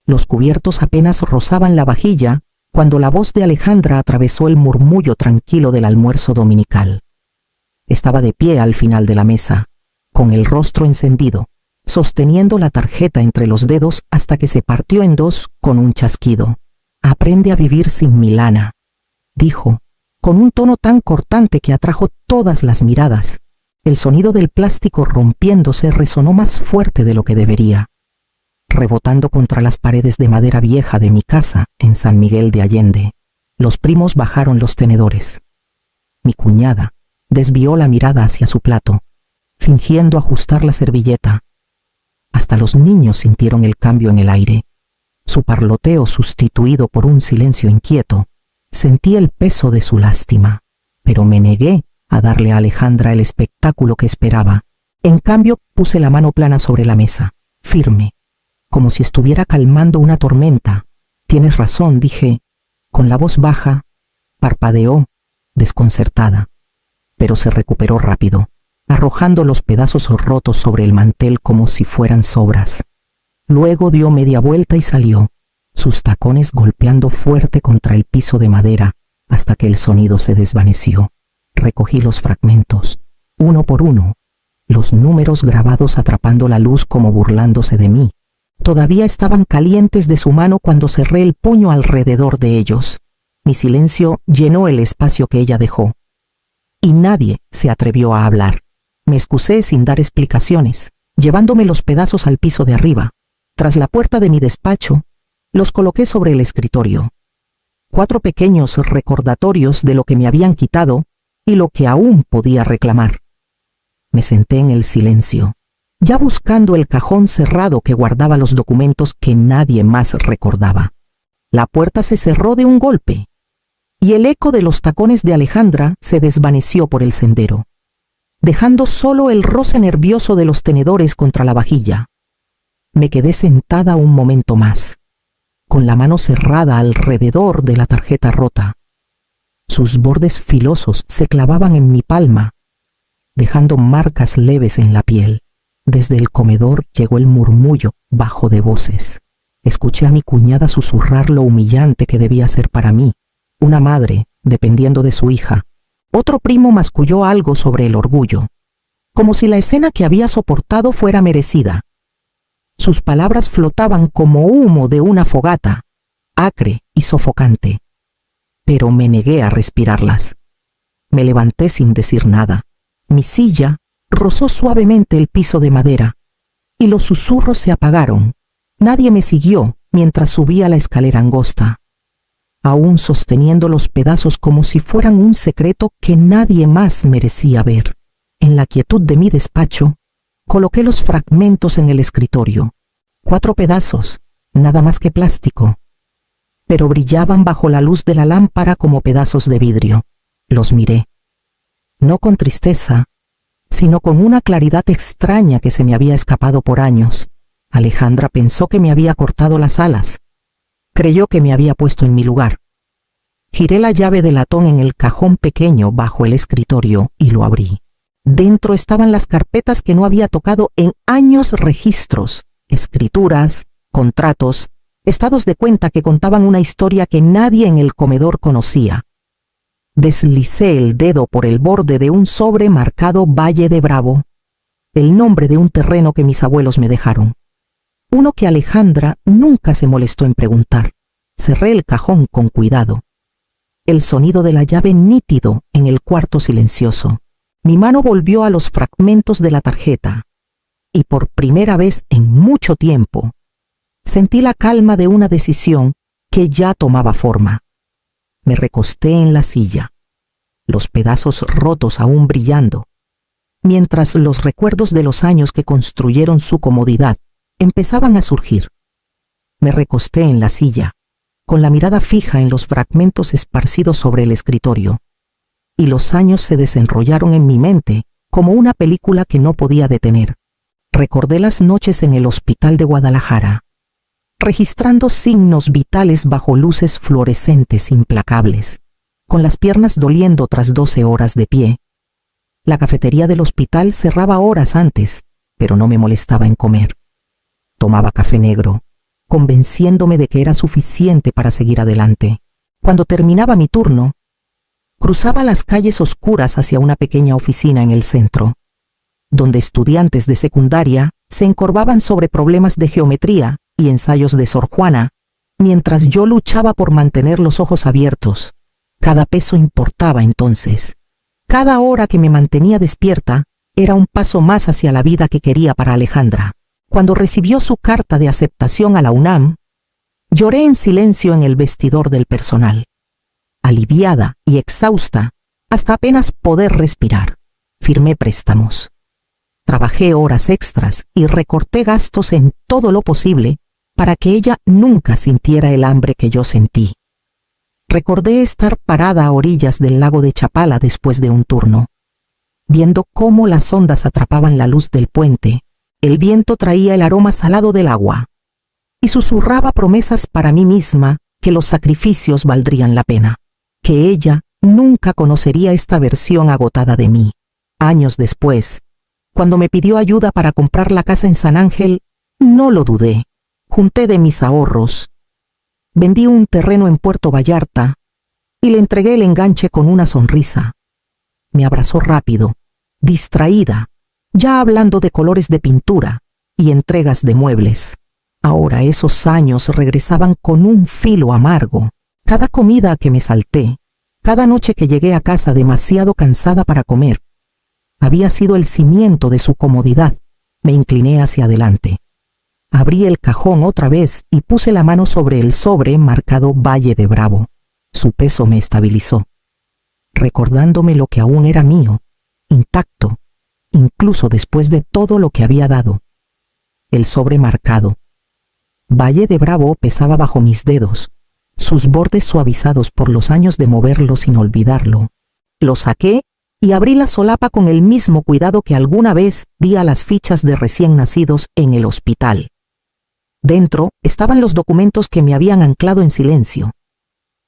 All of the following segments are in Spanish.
Los cubiertos apenas rozaban la vajilla cuando la voz de Alejandra atravesó el murmullo tranquilo del almuerzo dominical. Estaba de pie al final de la mesa, con el rostro encendido, sosteniendo la tarjeta entre los dedos hasta que se partió en dos con un chasquido. «Aprende a vivir sin Milana», dijo, con un tono tan cortante que atrajo todas las miradas. El sonido del plástico rompiéndose resonó más fuerte de lo que debería, rebotando contra las paredes de madera vieja de mi casa en San Miguel de Allende. Los primos bajaron los tenedores. Mi cuñada desvió la mirada hacia su plato, fingiendo ajustar la servilleta. Hasta los niños sintieron el cambio en el aire. Su parloteo sustituido por un silencio inquieto. Sentí el peso de su lástima, pero me negué a darle a Alejandra el espectáculo que esperaba. En cambio, puse la mano plana sobre la mesa, firme, como si estuviera calmando una tormenta. «Tienes razón», dije, con la voz baja. Parpadeó, desconcertada, pero se recuperó rápido, arrojando los pedazos rotos sobre el mantel como si fueran sobras. Luego dio media vuelta y salió, sus tacones golpeando fuerte contra el piso de madera hasta que el sonido se desvaneció. Recogí los fragmentos, uno por uno, los números grabados atrapando la luz como burlándose de mí. Todavía estaban calientes de su mano cuando cerré el puño alrededor de ellos. Mi silencio llenó el espacio que ella dejó, y nadie se atrevió a hablar. Me excusé sin dar explicaciones, llevándome los pedazos al piso de arriba. Tras la puerta de mi despacho, los coloqué sobre el escritorio. 4 pequeños recordatorios de lo que me habían quitado y lo que aún podía reclamar. Me senté en el silencio, ya buscando el cajón cerrado que guardaba los documentos que nadie más recordaba. La puerta se cerró de un golpe, y el eco de los tacones de Alejandra se desvaneció por el sendero, dejando solo el roce nervioso de los tenedores contra la vajilla. Me quedé sentada un momento más, con la mano cerrada alrededor de la tarjeta rota. Sus bordes filosos se clavaban en mi palma, dejando marcas leves en la piel. Desde el comedor llegó el murmullo bajo de voces. Escuché a mi cuñada susurrar lo humillante que debía ser para mí, una madre dependiendo de su hija. Otro primo masculló algo sobre el orgullo, como si la escena que había soportado fuera merecida. Sus palabras flotaban como humo de una fogata, acre y sofocante, pero me negué a respirarlas. Me levanté sin decir nada. Mi silla rozó suavemente el piso de madera, y los susurros se apagaron. Nadie me siguió mientras subía la escalera angosta, aún sosteniendo los pedazos como si fueran un secreto que nadie más merecía ver. En la quietud de mi despacho, coloqué los fragmentos en el escritorio. 4 pedazos, nada más que plástico, pero brillaban bajo la luz de la lámpara como pedazos de vidrio. Los miré, no con tristeza, sino con una claridad extraña que se me había escapado por años. Alejandra pensó que me había cortado las alas. Creyó que me había puesto en mi lugar. Giré la llave de latón en el cajón pequeño bajo el escritorio y lo abrí. Dentro estaban las carpetas que no había tocado en años: registros, escrituras, contratos, estados de cuenta que contaban una historia que nadie en el comedor conocía. Deslicé el dedo por el borde de un sobre marcado Valle de Bravo, el nombre de un terreno que mis abuelos me dejaron. Uno que Alejandra nunca se molestó en preguntar. Cerré el cajón con cuidado. El sonido de la llave nítido en el cuarto silencioso. Mi mano volvió a los fragmentos de la tarjeta, y por primera vez en mucho tiempo, sentí la calma de una decisión que ya tomaba forma. Me recosté en la silla, los pedazos rotos aún brillando, mientras los recuerdos de los años que construyeron su comodidad empezaban a surgir. Me recosté en la silla, con la mirada fija en los fragmentos esparcidos sobre el escritorio, y los años se desenrollaron en mi mente como una película que no podía detener. Recordé las noches en el hospital de Guadalajara, registrando signos vitales bajo luces fluorescentes implacables, con las piernas doliendo tras 12 horas de pie. La cafetería del hospital cerraba horas antes, pero no me molestaba en comer. Tomaba café negro, convenciéndome de que era suficiente para seguir adelante. Cuando terminaba mi turno, cruzaba las calles oscuras hacia una pequeña oficina en el centro, donde estudiantes de secundaria se encorvaban sobre problemas de geometría y ensayos de Sor Juana, mientras yo luchaba por mantener los ojos abiertos. Cada peso importaba entonces. Cada hora que me mantenía despierta era un paso más hacia la vida que quería para Alejandra. Cuando recibió su carta de aceptación a la UNAM, lloré en silencio en el vestidor del personal, aliviada y exhausta hasta apenas poder respirar. Firmé préstamos. Trabajé horas extras y recorté gastos en todo lo posible para que ella nunca sintiera el hambre que yo sentí. Recordé estar parada a orillas del lago de Chapala después de un turno, viendo cómo las ondas atrapaban la luz del puente. El viento traía el aroma salado del agua y susurraba promesas para mí misma que los sacrificios valdrían la pena, que ella nunca conocería esta versión agotada de mí. Años después, cuando me pidió ayuda para comprar la casa en San Ángel, no lo dudé. Junté de mis ahorros, vendí un terreno en Puerto Vallarta y le entregué el enganche con una sonrisa. Me abrazó rápido, distraída, ya hablando de colores de pintura y entregas de muebles. Ahora esos años regresaban con un filo amargo. Cada comida que me salté, cada noche que llegué a casa demasiado cansada para comer, había sido el cimiento de su comodidad. Me incliné hacia adelante. Abrí el cajón otra vez y puse la mano sobre el sobre marcado Valle de Bravo. Su peso me estabilizó, recordándome lo que aún era mío, intacto, incluso después de todo lo que había dado. El sobre marcado Valle de Bravo pesaba bajo mis dedos, sus bordes suavizados por los años de moverlo sin olvidarlo. Lo saqué y abrí la solapa con el mismo cuidado que alguna vez di a las fichas de recién nacidos en el hospital. Dentro estaban los documentos que me habían anclado en silencio,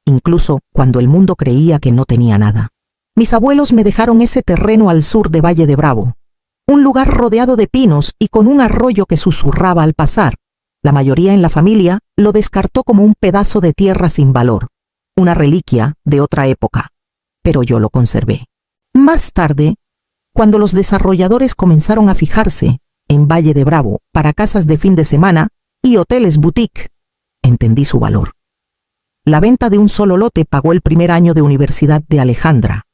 incluso cuando el mundo creía que no tenía nada. Mis abuelos me dejaron ese terreno al sur de Valle de Bravo, un lugar rodeado de pinos y con un arroyo que susurraba al pasar. La mayoría en la familia lo descartó como un pedazo de tierra sin valor, una reliquia de otra época, pero yo lo conservé. Más tarde, cuando los desarrolladores comenzaron a fijarse en Valle de Bravo para casas de fin de semana y hoteles boutique, entendí su valor. La venta de un solo lote pagó el primer año de universidad de Alejandra.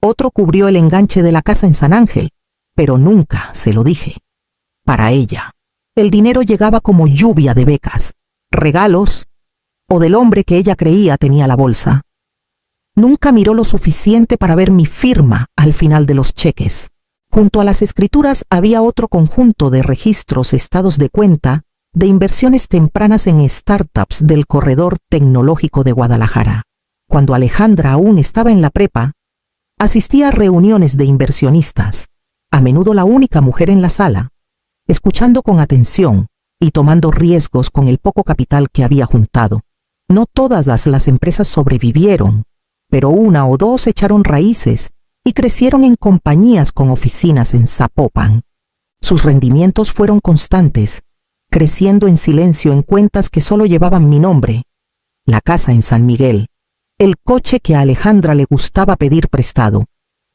Otro cubrió el enganche de la casa en San Ángel, pero nunca se lo dije. Para ella, el dinero llegaba como lluvia de becas, regalos o del hombre que ella creía tenía la bolsa. Nunca miró lo suficiente para ver mi firma al final de los cheques. Junto a las escrituras había otro conjunto de registros, estados de cuenta, de inversiones tempranas en startups del corredor tecnológico de Guadalajara. Cuando Alejandra aún estaba en la prepa, asistía a reuniones de inversionistas, a menudo la única mujer en la sala, escuchando con atención y tomando riesgos con el poco capital que había juntado. No todas las empresas sobrevivieron, pero una o dos echaron raíces y crecieron en compañías con oficinas en Zapopan. Sus rendimientos fueron constantes, creciendo en silencio en cuentas que solo llevaban mi nombre, la casa en San Miguel, el coche que a Alejandra le gustaba pedir prestado,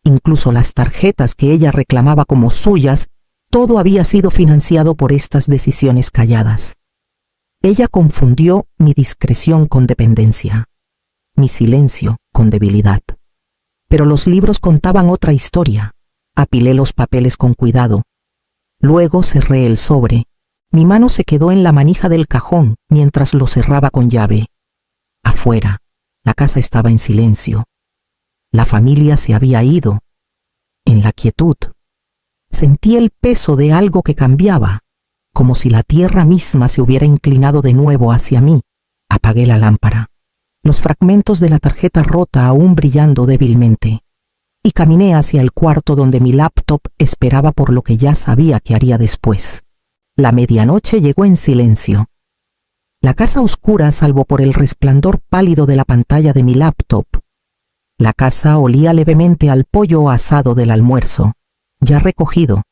incluso las tarjetas que ella reclamaba como suyas. Todo había sido financiado por estas decisiones calladas. Ella confundió mi discreción con dependencia, mi silencio con debilidad. Pero los libros contaban otra historia. Apilé los papeles con cuidado. Luego cerré el sobre. Mi mano se quedó en la manija del cajón mientras lo cerraba con llave. Afuera, la casa estaba en silencio. La familia se había ido. En la quietud, sentí el peso de algo que cambiaba, como si la tierra misma se hubiera inclinado de nuevo hacia mí. Apagué la lámpara, los fragmentos de la tarjeta rota aún brillando débilmente, y caminé hacia el cuarto donde mi laptop esperaba por lo que ya sabía que haría después. La medianoche llegó en silencio. La casa oscura salvo por el resplandor pálido de la pantalla de mi laptop. La casa olía levemente al pollo asado del almuerzo, ya recogido,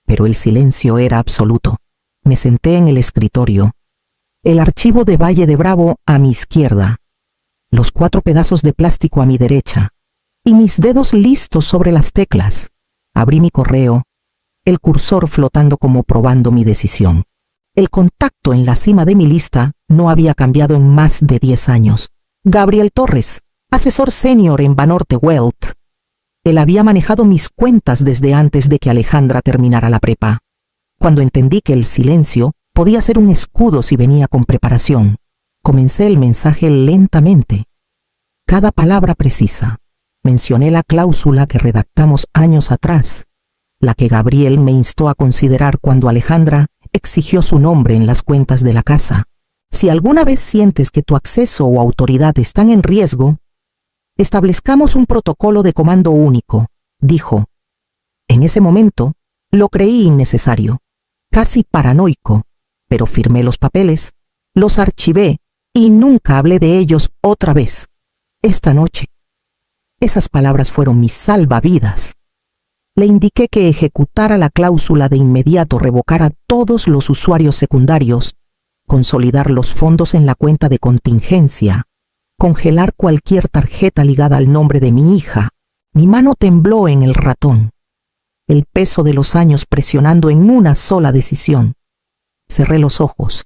pero el silencio era absoluto. Me senté en el escritorio, el archivo de Valle de Bravo a mi izquierda, los 4 pedazos de plástico a mi derecha, y mis dedos listos sobre las teclas. Abrí mi correo, el cursor flotando como probando mi decisión. El contacto en la cima de mi lista no había cambiado en más de 10 años. Gabriel Torres, asesor senior en Banorte Wealth. Él había manejado mis cuentas desde antes de que Alejandra terminara la prepa. Cuando entendí que el silencio podía ser un escudo si venía con preparación, comencé el mensaje lentamente. Cada palabra precisa. Mencioné la cláusula que redactamos años atrás, la que Gabriel me instó a considerar cuando Alejandra exigió su nombre en las cuentas de la casa. Si alguna vez sientes que tu acceso o autoridad están en riesgo, establezcamos un protocolo de comando único, dijo. En ese momento, lo creí innecesario, casi paranoico, pero firmé los papeles, los archivé y nunca hablé de ellos otra vez. Esta noche, esas palabras fueron mis salvavidas. Le indiqué que ejecutara la cláusula de inmediato, revocar a todos los usuarios secundarios, consolidar los fondos en la cuenta de contingencia, congelar cualquier tarjeta ligada al nombre de mi hija. Mi mano tembló en el ratón, el peso de los años presionando en una sola decisión. Cerré los ojos,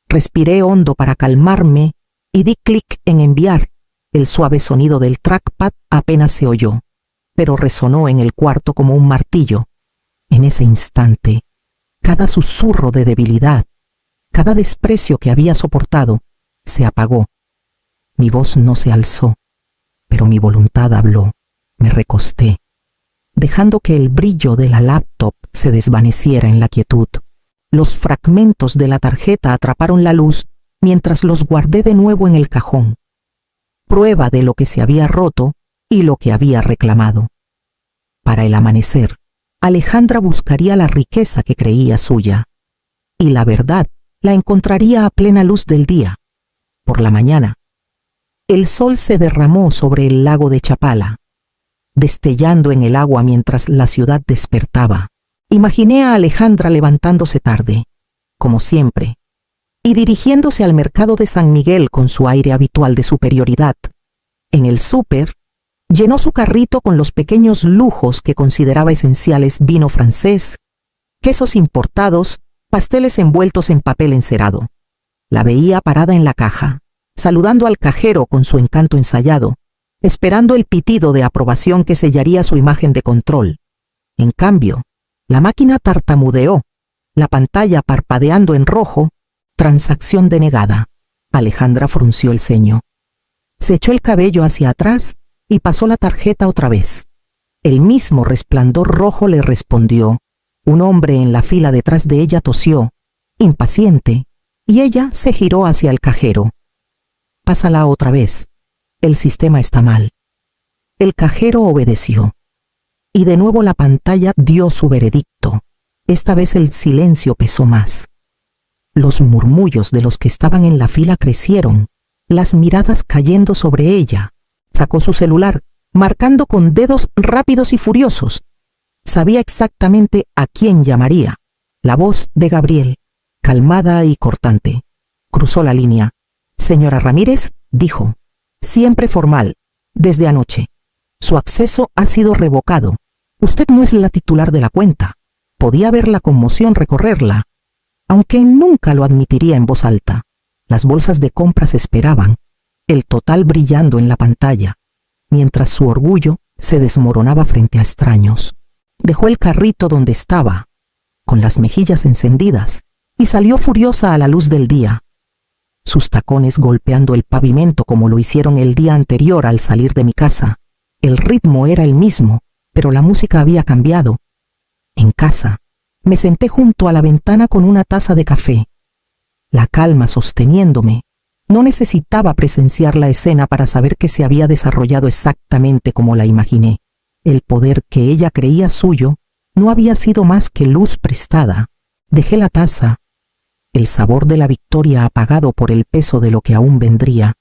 respiré hondo para calmarme y di clic en enviar. El suave sonido del trackpad apenas se oyó, pero resonó en el cuarto como un martillo. En ese instante, cada susurro de debilidad, cada desprecio que había soportado, se apagó. Mi voz no se alzó, pero mi voluntad habló. Me recosté, dejando que el brillo de la laptop se desvaneciera en la quietud. Los fragmentos de la tarjeta atraparon la luz mientras los guardé de nuevo en el cajón. Prueba de lo que se había roto y lo que había reclamado. Para el amanecer, Alejandra buscaría la riqueza que creía suya, y la verdad la encontraría a plena luz del día. Por la mañana, el sol se derramó sobre el lago de Chapala, destellando en el agua mientras la ciudad despertaba. Imaginé a Alejandra levantándose tarde, como siempre, y dirigiéndose al mercado de San Miguel con su aire habitual de superioridad. En el súper, llenó su carrito con los pequeños lujos que consideraba esenciales: vino francés, quesos importados, pasteles envueltos en papel encerado. La veía parada en la caja, saludando al cajero con su encanto ensayado, esperando el pitido de aprobación que sellaría su imagen de control. En cambio, la máquina tartamudeó, la pantalla parpadeando en rojo. Transacción denegada. Alejandra frunció el ceño. Se echó el cabello hacia atrás y pasó la tarjeta otra vez. El mismo resplandor rojo le respondió. Un hombre en la fila detrás de ella tosió, impaciente, y ella se giró hacia el cajero. Pásala otra vez. El sistema está mal. El cajero obedeció. Y de nuevo la pantalla dio su veredicto. Esta vez el silencio pesó más. Los murmullos de los que estaban en la fila crecieron, las miradas cayendo sobre ella. Sacó su celular, marcando con dedos rápidos y furiosos. Sabía exactamente a quién llamaría. La voz de Gabriel, calmada y cortante, cruzó la línea. Señora Ramírez, dijo, siempre formal, desde anoche. Su acceso ha sido revocado. Usted no es la titular de la cuenta. Podía ver la conmoción recorrerla, aunque nunca lo admitiría en voz alta. Las bolsas de compras esperaban, el total brillando en la pantalla, mientras su orgullo se desmoronaba frente a extraños. Dejó el carrito donde estaba, con las mejillas encendidas, y salió furiosa a la luz del día, sus tacones golpeando el pavimento como lo hicieron el día anterior al salir de mi casa. El ritmo era el mismo, pero la música había cambiado. En casa, me senté junto a la ventana con una taza de café, la calma sosteniéndome. No necesitaba presenciar la escena para saber que se había desarrollado exactamente como la imaginé. El poder que ella creía suyo no había sido más que luz prestada. Dejé la taza, el sabor de la victoria apagado por el peso de lo que aún vendría,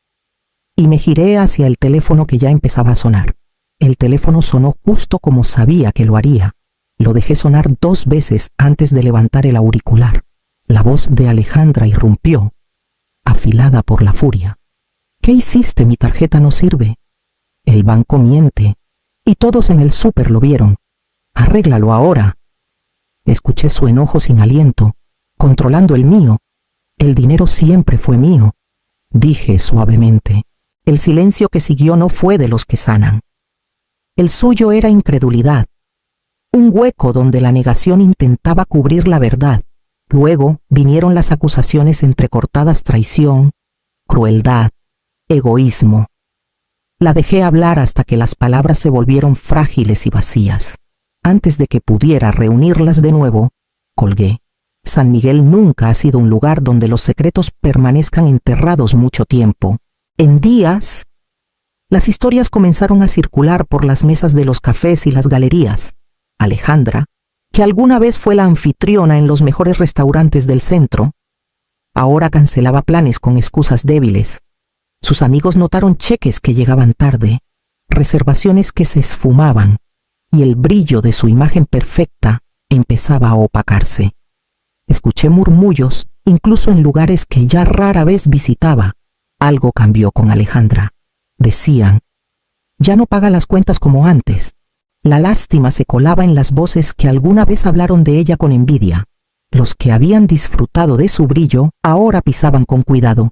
y me giré hacia el teléfono que ya empezaba a sonar. El teléfono sonó justo como sabía que lo haría. Lo dejé sonar 2 veces antes de levantar el auricular. La voz de Alejandra irrumpió. afilada por la furia. ¿Qué hiciste? Mi tarjeta no sirve. El banco miente. Y todos en el súper lo vieron. Arréglalo ahora. Escuché su enojo sin aliento, controlando el mío. El dinero siempre fue mío, dije suavemente. El silencio que siguió no fue de los que sanan. El suyo era incredulidad, un hueco donde la negación intentaba cubrir la verdad. Luego vinieron las acusaciones entrecortadas: traición, crueldad, egoísmo. La dejé hablar hasta que las palabras se volvieron frágiles y vacías. Antes de que pudiera reunirlas de nuevo, colgué. San Miguel nunca ha sido un lugar donde los secretos permanezcan enterrados mucho tiempo. En días, las historias comenzaron a circular por las mesas de los cafés y las galerías. Alejandra, que alguna vez fue la anfitriona en los mejores restaurantes del centro, ahora cancelaba planes con excusas débiles. Sus amigos notaron cheques que llegaban tarde, reservaciones que se esfumaban, y el brillo de su imagen perfecta empezaba a opacarse. Escuché murmullos, incluso en lugares que ya rara vez visitaba. Algo cambió con Alejandra. Decían, ya no paga las cuentas como antes. La lástima se colaba en las voces que alguna vez hablaron de ella con envidia. Los que habían disfrutado de su brillo ahora pisaban con cuidado,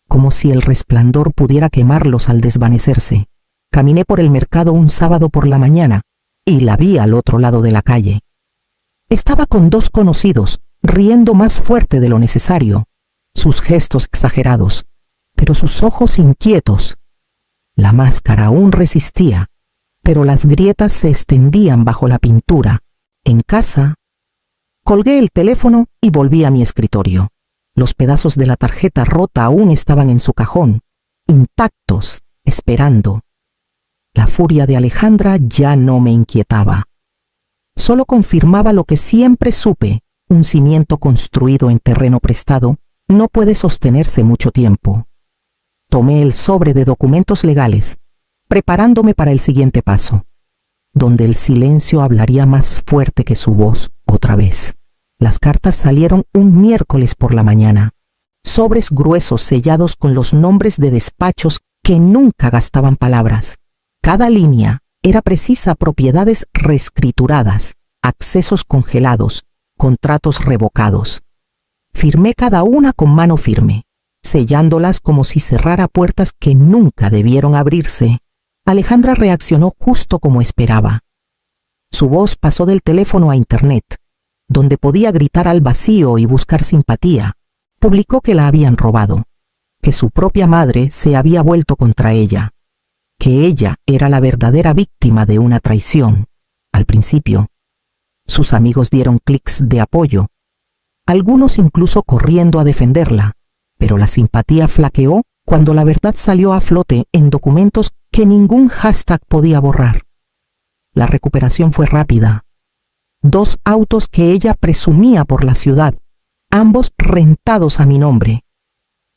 como si el resplandor pudiera quemarlos al desvanecerse. Caminé por el mercado un sábado por la mañana y la vi al otro lado de la calle. Estaba con dos conocidos, riendo más fuerte de lo necesario, sus gestos exagerados, pero sus ojos inquietos. La máscara aún resistía, pero las grietas se extendían bajo la pintura. En casa, colgué el teléfono y volví a mi escritorio. Los pedazos de la tarjeta rota aún estaban en su cajón, intactos, esperando. La furia de Alejandra ya no me inquietaba. Solo confirmaba lo que siempre supe: un cimiento construido en terreno prestado no puede sostenerse mucho tiempo. Tomé el sobre de documentos legales, preparándome para el siguiente paso, donde el silencio hablaría más fuerte que su voz otra vez. Las cartas salieron un miércoles por la mañana, sobres gruesos sellados con los nombres de despachos que nunca gastaban palabras. Cada línea era precisa: propiedades reescrituradas, accesos congelados, contratos revocados. Firmé cada una con mano firme, sellándolas como si cerrara puertas que nunca debieron abrirse. Alejandra reaccionó justo como esperaba. Su voz pasó del teléfono a internet, donde podía gritar al vacío y buscar simpatía. Publicó que la habían robado, que su propia madre se había vuelto contra ella, que ella era la verdadera víctima de una traición. Al principio, sus amigos dieron clics de apoyo, algunos incluso corriendo a defenderla, pero la simpatía flaqueó cuando la verdad salió a flote en documentos que ningún hashtag podía borrar. La recuperación fue rápida. 2 autos que ella presumía por la ciudad, ambos rentados a mi nombre,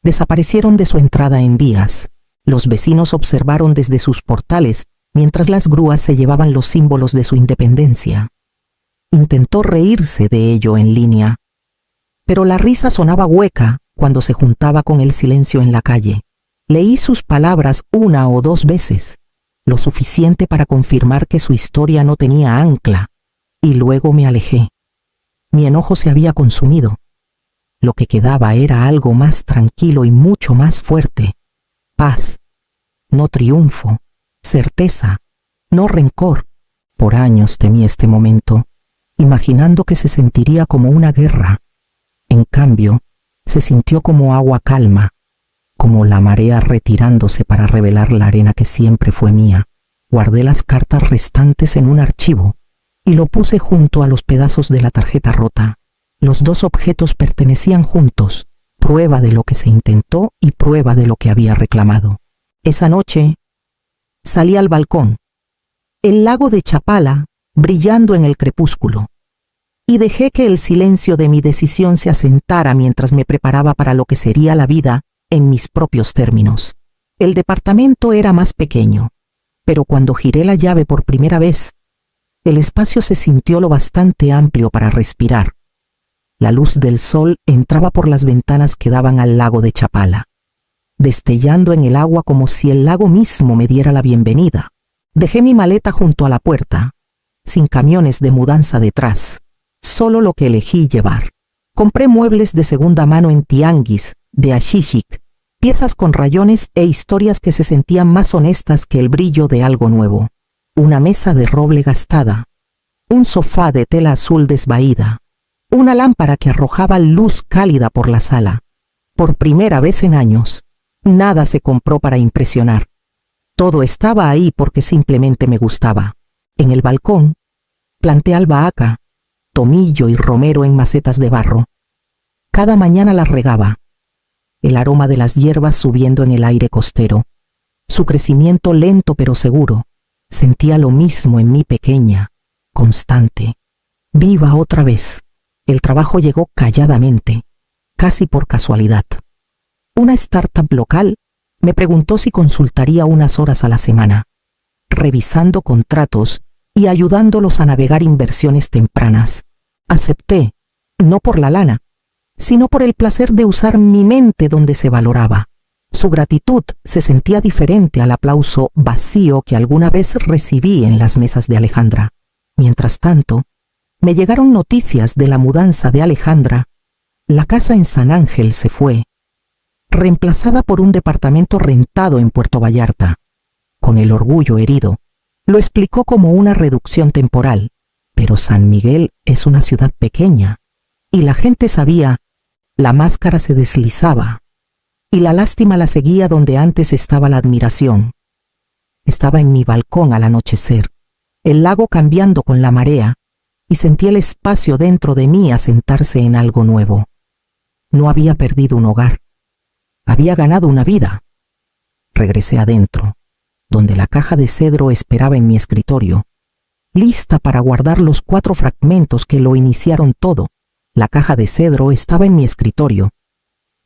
desaparecieron de su entrada en días. Los vecinos observaron desde sus portales mientras las grúas se llevaban los símbolos de su independencia. Intentó reírse de ello en línea, pero la risa sonaba hueca cuando se juntaba con el silencio en la calle. Leí sus palabras 1 o 2 veces, lo suficiente para confirmar que su historia no tenía ancla, y luego me alejé. Mi enojo se había consumido. Lo que quedaba era algo más tranquilo y mucho más fuerte: paz, no triunfo, certeza, no rencor. Por años temí este momento, imaginando que se sentiría como una guerra. En cambio, se sintió como agua calma, como la marea retirándose para revelar la arena que siempre fue mía. Guardé las cartas restantes en un archivo y lo puse junto a los pedazos de la tarjeta rota. Los 2 objetos pertenecían juntos, prueba de lo que se intentó y prueba de lo que había reclamado. Esa noche salí al balcón, el lago de Chapala brillando en el crepúsculo, y dejé que el silencio de mi decisión se asentara mientras me preparaba para lo que sería la vida en mis propios términos. El departamento era más pequeño, pero cuando giré la llave por primera vez, el espacio se sintió lo bastante amplio para respirar. La luz del sol entraba por las ventanas que daban al lago de Chapala, destellando en el agua como si el lago mismo me diera la bienvenida. Dejé mi maleta junto a la puerta, sin camiones de mudanza detrás, solo lo que elegí llevar. Compré muebles de segunda mano en Tianguis, de Ashishik, piezas con rayones e historias que se sentían más honestas que el brillo de algo nuevo. Una mesa de roble gastada, un sofá de tela azul desvaída, una lámpara que arrojaba luz cálida por la sala. Por primera vez en años, nada se compró para impresionar. Todo estaba ahí porque simplemente me gustaba. En el balcón, planté albahaca, tomillo y romero en macetas de barro. Cada mañana las regaba, el aroma de las hierbas subiendo en el aire costero. Su crecimiento lento pero seguro. Sentía lo mismo en mí pequeña, constante, viva otra vez. El trabajo llegó calladamente, casi por casualidad. Una startup local me preguntó si consultaría unas horas a la semana, revisando contratos y ayudándolos a navegar inversiones tempranas. Acepté, no por la lana, sino por el placer de usar mi mente donde se valoraba. Su gratitud se sentía diferente al aplauso vacío que alguna vez recibí en las mesas de Alejandra. Mientras tanto, me llegaron noticias de la mudanza de Alejandra. La casa en San Ángel se fue, reemplazada por un departamento rentado en Puerto Vallarta. Con el orgullo herido, lo explicó como una reducción temporal, pero San Miguel es una ciudad pequeña, y la gente sabía, la máscara se deslizaba, y la lástima la seguía donde antes estaba la admiración. Estaba en mi balcón al anochecer, el lago cambiando con la marea, y sentí el espacio dentro de mí asentarse en algo nuevo. No había perdido un hogar. Había ganado una vida. Regresé adentro, donde la caja de cedro esperaba en mi escritorio, lista para guardar los 4 fragmentos que lo iniciaron todo. La caja de cedro estaba en mi escritorio.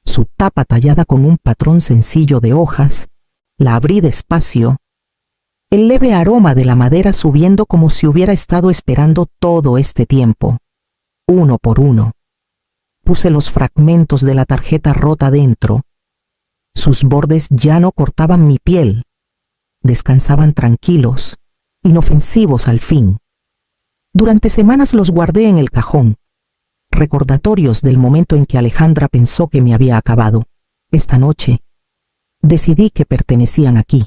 Su tapa tallada con un patrón sencillo de hojas. La abrí despacio, el leve aroma de la madera subiendo como si hubiera estado esperando todo este tiempo. Uno por uno, puse los fragmentos de la tarjeta rota dentro. Sus bordes ya no cortaban mi piel. Descansaban tranquilos, inofensivos al fin. Durante semanas los guardé en el cajón, recordatorios del momento en que Alejandra pensó que me había acabado. Esta noche, decidí que pertenecían aquí,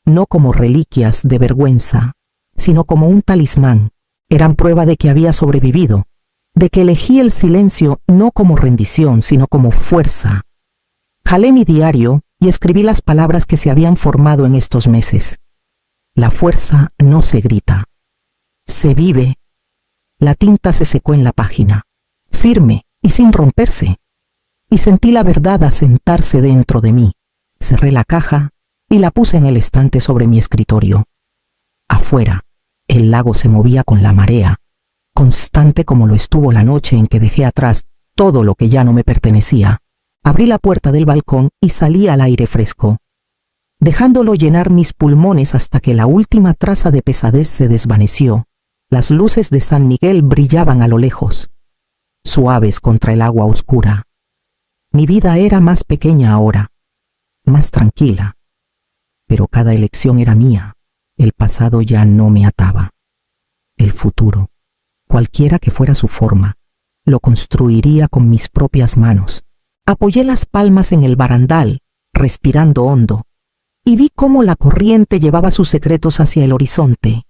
no como reliquias de vergüenza, sino como un talismán. Eran prueba de que había sobrevivido, de que elegí el silencio no como rendición, sino como fuerza. Jalé mi diario y escribí las palabras que se habían formado en estos meses. La fuerza no se grita, se vive. La tinta se secó en la página, firme y sin romperse, y sentí la verdad asentarse dentro de mí. Cerré la caja y la puse en el estante sobre mi escritorio. Afuera, el lago se movía con la marea, constante como lo estuvo la noche en que dejé atrás todo lo que ya no me pertenecía. Abrí la puerta del balcón y salí al aire fresco, dejándolo llenar mis pulmones hasta que la última traza de pesadez se desvaneció. Las luces de San Miguel brillaban a lo lejos, suaves contra el agua oscura. Mi vida era más pequeña ahora, más tranquila, pero cada elección era mía. El pasado ya no me ataba. El futuro, cualquiera que fuera su forma, lo construiría con mis propias manos. Apoyé las palmas en el barandal, respirando hondo, y vi cómo la corriente llevaba sus secretos hacia el horizonte.